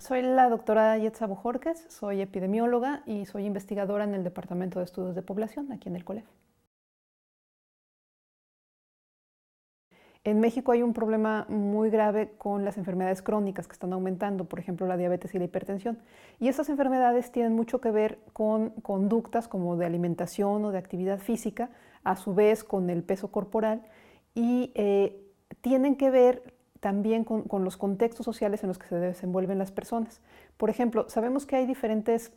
Soy la doctora Yetza Bojorquez, soy epidemióloga y soy investigadora en el Departamento de Estudios de Población, aquí en el COLEF. En México hay un problema muy grave con las enfermedades crónicas que están aumentando, por ejemplo, la diabetes y la hipertensión. Y estas enfermedades tienen mucho que ver con conductas como de alimentación o de actividad física, a su vez con el peso corporal, y tienen que ver también con los contextos sociales en los que se desenvuelven las personas. Por ejemplo, sabemos que hay diferentes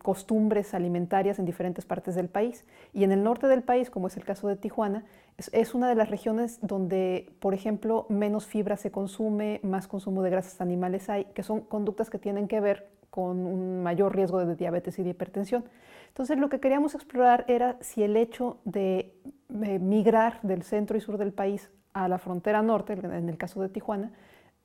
costumbres alimentarias en diferentes partes del país, y en el norte del país, como es el caso de Tijuana, es una de las regiones donde, por ejemplo, menos fibra se consume, más consumo de grasas animales hay, que son conductas que tienen que ver con un mayor riesgo de diabetes y de hipertensión. Entonces, lo que queríamos explorar era si el hecho de migrar del centro y sur del país a la frontera norte, en el caso de Tijuana,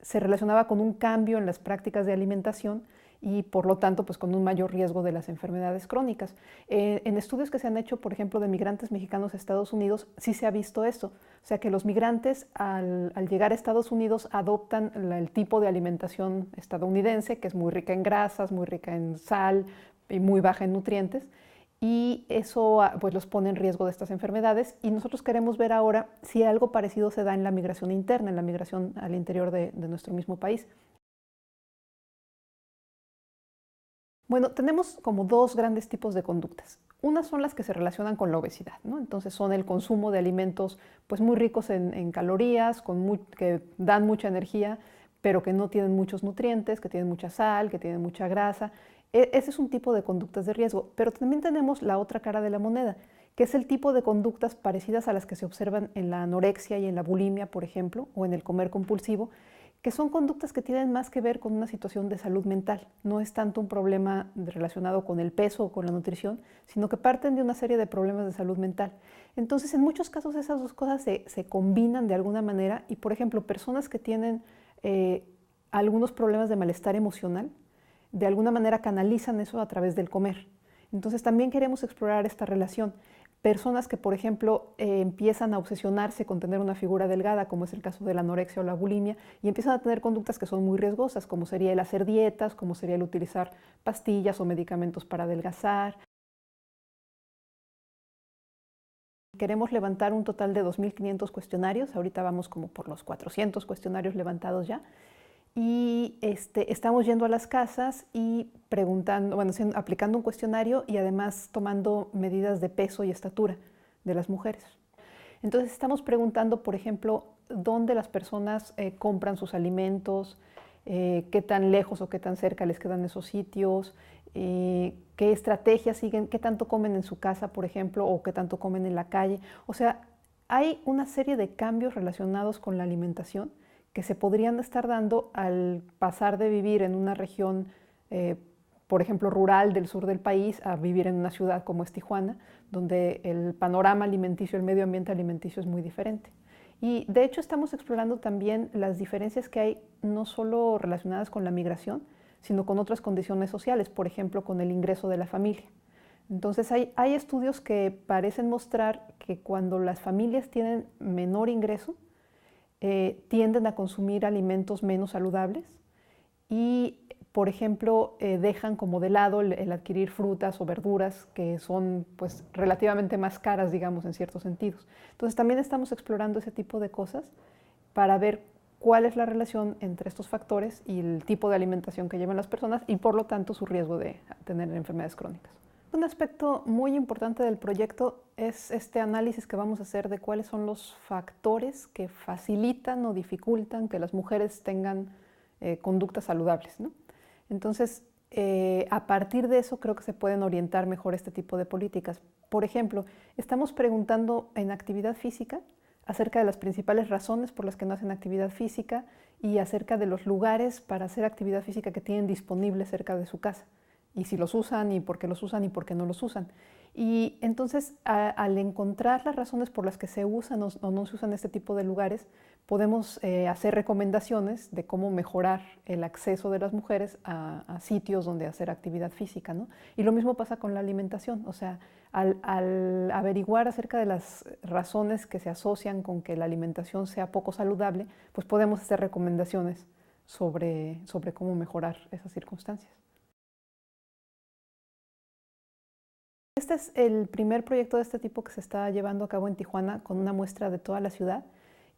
se relacionaba con un cambio en las prácticas de alimentación y por lo tanto pues con un mayor riesgo de las enfermedades crónicas. En estudios que se han hecho, por ejemplo, de migrantes mexicanos a Estados Unidos, sí se ha visto eso. O sea que los migrantes al llegar a Estados Unidos adoptan el tipo de alimentación estadounidense, que es muy rica en grasas, muy rica en sal y muy baja en nutrientes, y eso pues los pone en riesgo de estas enfermedades, y nosotros queremos ver ahora si algo parecido se da en la migración interna, en la migración al interior de nuestro mismo país. Bueno, tenemos como dos grandes tipos de conductas. Unas son las que se relacionan con la obesidad, ¿no? Entonces son el consumo de alimentos pues muy ricos en calorías, que dan mucha energía, pero que no tienen muchos nutrientes, que tienen mucha sal, que tienen mucha grasa. Ese es un tipo de conductas de riesgo, pero también tenemos la otra cara de la moneda, que es el tipo de conductas parecidas a las que se observan en la anorexia y en la bulimia, por ejemplo, o en el comer compulsivo, que son conductas que tienen más que ver con una situación de salud mental. No es tanto un problema relacionado con el peso o con la nutrición, sino que parten de una serie de problemas de salud mental. Entonces, en muchos casos esas dos cosas se combinan de alguna manera y, por ejemplo, personas que tienen algunos problemas de malestar emocional, de alguna manera canalizan eso a través del comer. Entonces, también queremos explorar esta relación. Personas que, por ejemplo, empiezan a obsesionarse con tener una figura delgada, como es el caso de la anorexia o la bulimia, y empiezan a tener conductas que son muy riesgosas, como sería el hacer dietas, como sería el utilizar pastillas o medicamentos para adelgazar. Queremos levantar un total de 2.500 cuestionarios, ahorita vamos como por los 400 cuestionarios levantados ya, y estamos yendo a las casas y preguntando, bueno, aplicando un cuestionario y además tomando medidas de peso y estatura de las mujeres. Entonces estamos preguntando, por ejemplo, dónde las personas compran sus alimentos, qué tan lejos o qué tan cerca les quedan esos sitios, qué estrategias siguen, qué tanto comen en su casa, por ejemplo, o qué tanto comen en la calle. O sea, hay una serie de cambios relacionados con la alimentación que se podrían estar dando al pasar de vivir en una región, por ejemplo, rural del sur del país, a vivir en una ciudad como es Tijuana, donde el panorama alimenticio, el medio ambiente alimenticio es muy diferente. Y de hecho estamos explorando también las diferencias que hay, no solo relacionadas con la migración, sino con otras condiciones sociales, por ejemplo, con el ingreso de la familia. Entonces hay estudios que parecen mostrar que cuando las familias tienen menor ingreso, tienden a consumir alimentos menos saludables y, por ejemplo, dejan como de lado el adquirir frutas o verduras que son pues relativamente más caras, digamos, en ciertos sentidos. Entonces también estamos explorando ese tipo de cosas para ver cuál es la relación entre estos factores y el tipo de alimentación que llevan las personas y, por lo tanto, su riesgo de tener enfermedades crónicas. Un aspecto muy importante del proyecto es este análisis que vamos a hacer de cuáles son los factores que facilitan o dificultan que las mujeres tengan conductas saludables, ¿no? Entonces, a partir de eso creo que se pueden orientar mejor este tipo de políticas. Por ejemplo, estamos preguntando en actividad física acerca de las principales razones por las que no hacen actividad física y acerca de los lugares para hacer actividad física que tienen disponibles cerca de su casa, y si los usan y por qué los usan y por qué no los usan. Y entonces al encontrar las razones por las que se usan o no se usan este tipo de lugares, podemos hacer recomendaciones de cómo mejorar el acceso de las mujeres a sitios donde hacer actividad física, ¿no? Y lo mismo pasa con la alimentación, o sea, al averiguar acerca de las razones que se asocian con que la alimentación sea poco saludable, pues podemos hacer recomendaciones sobre cómo mejorar esas circunstancias. Este es el primer proyecto de este tipo que se está llevando a cabo en Tijuana con una muestra de toda la ciudad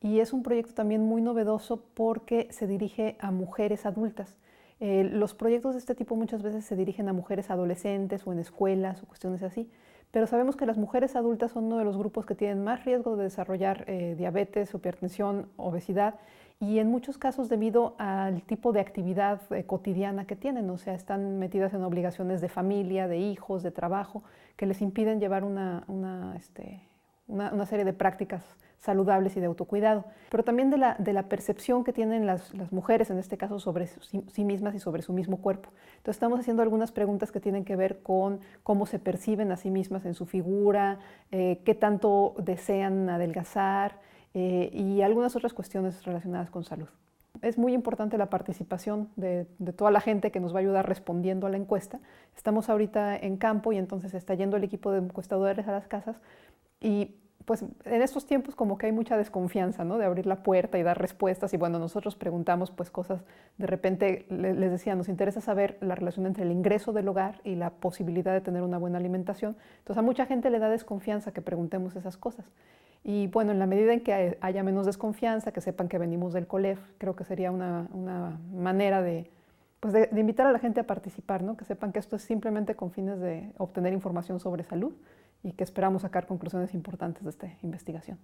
y es un proyecto también muy novedoso porque se dirige a mujeres adultas. Los proyectos de este tipo muchas veces se dirigen a mujeres adolescentes o en escuelas o cuestiones así, pero sabemos que las mujeres adultas son uno de los grupos que tienen más riesgo de desarrollar diabetes, hipertensión, obesidad y en muchos casos debido al tipo de actividad cotidiana que tienen, o sea, están metidas en obligaciones de familia, de hijos, de trabajo, que les impiden llevar una serie de prácticas saludables y de autocuidado, pero también de la percepción que tienen las mujeres, en este caso, sobre sí mismas y sobre su mismo cuerpo. Entonces estamos haciendo algunas preguntas que tienen que ver con cómo se perciben a sí mismas en su figura, qué tanto desean adelgazar y algunas otras cuestiones relacionadas con salud. Es muy importante la participación de toda la gente que nos va a ayudar respondiendo a la encuesta. Estamos ahorita en campo y entonces está yendo el equipo de encuestadores a las casas y pues en estos tiempos como que hay mucha desconfianza, ¿no? De abrir la puerta y dar respuestas y bueno, nosotros preguntamos pues cosas, de repente les decía, nos interesa saber la relación entre el ingreso del hogar y la posibilidad de tener una buena alimentación. Entonces a mucha gente le da desconfianza que preguntemos esas cosas. Y bueno, en la medida en que haya menos desconfianza, que sepan que venimos del COLEF, creo que sería una manera pues de invitar a la gente a participar, ¿no? Que sepan que esto es simplemente con fines de obtener información sobre salud y que esperamos sacar conclusiones importantes de esta investigación.